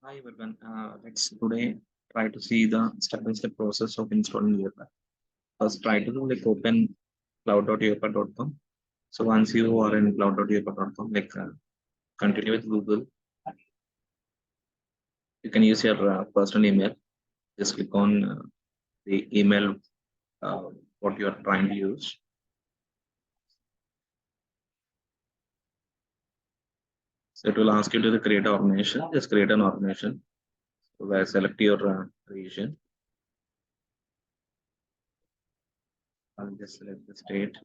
Hi everyone. Let's today try to see the step-by-step process of installing UiPath. First, try to open cloud.uipath.com. So once you are in cloud.uipath.com, continue with Google. You can use your personal email. Just click on the email uh, what you are trying to use. So it will ask you to create an organization. Just create an organization. So where select your region. I'll just select the state.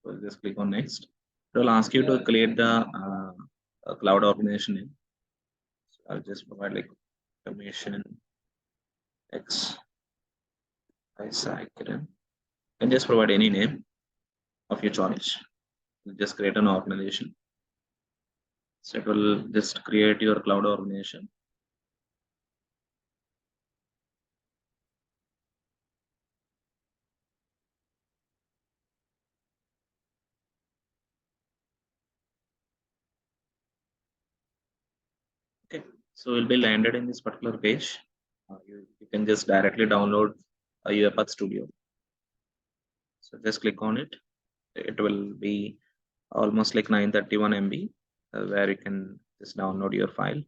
So just click on next. It will ask you to create the cloud organization name. So I'll just provide automation X Kiran. And just provide any name of your choice. Just create an organization. So it will just create your cloud organization. Okay, so you'll be landed in this particular page. You can just directly download a UiPath Studio. So just click on it. It will be almost like 931 MB, where you can just download your file.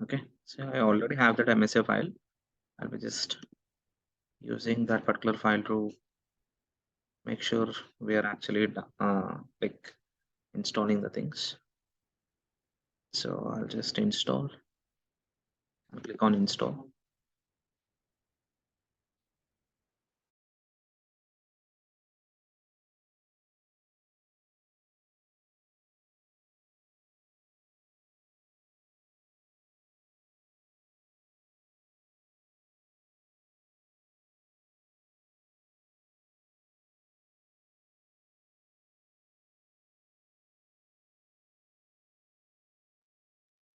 Okay, so I already have that MSA file. I'll be just using that particular file to make sure we are actually installing the things. So I'll just install and click on install.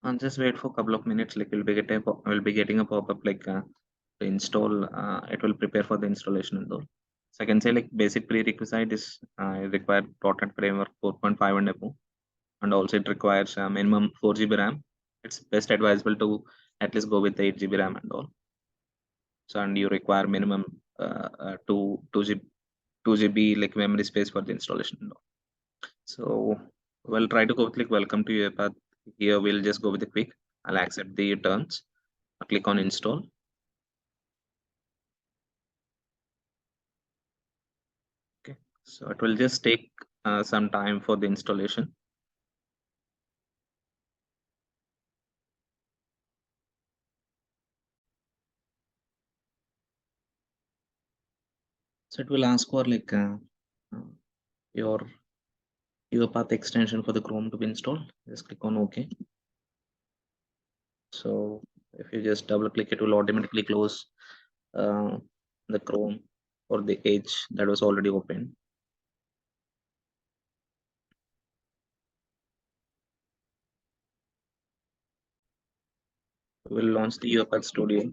And just wait for a couple of minutes. Like we'll be getting a pop-up to install. It will prepare for the installation and all. So I can say basic prerequisite is required .NET Framework 4.5 and above, and also it requires minimum 4 GB RAM. It's best advisable to at least go with 8 GB RAM and all. So and you require minimum 2 GB memory space for the installation and all. So we'll try to go with welcome to UiPath. Here we'll just go with the quick. I'll accept the terms. I'll click on install. Okay, so it will just take some time for the installation. So it will ask for your UiPath extension for the Chrome to be installed. Just click on OK. So if you just double click, it will automatically close the Chrome or the Edge that was already open. We'll launch the UiPath Studio.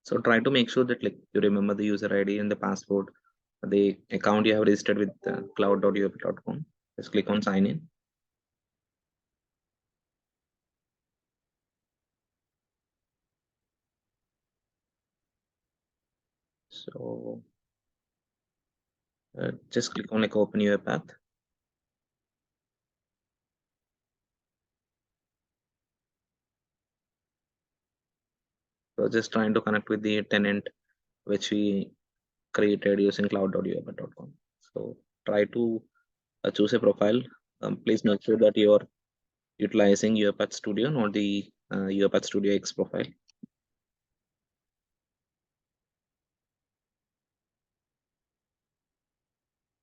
So try to make sure that you remember the user ID and the password, the account you have registered with cloud.uipath.com. Just click on sign in. So just click on open UiPath. So just trying to connect with the tenant which we created using cloud.uipath.com. So try to choose a profile. Please make sure that you are utilizing UiPath Studio, not the UiPath Studio X profile.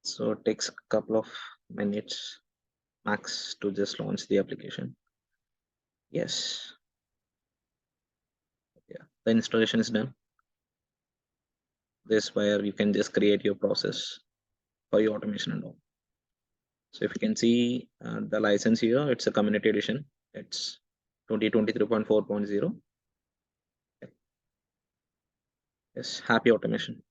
So it takes a couple of minutes max to just launch the application. Yes. Yeah, the installation is done. This where you can just create your process for your automation and all. So if you can see the license here, it's a community edition. It's 2023.4.0. Yes, happy automation.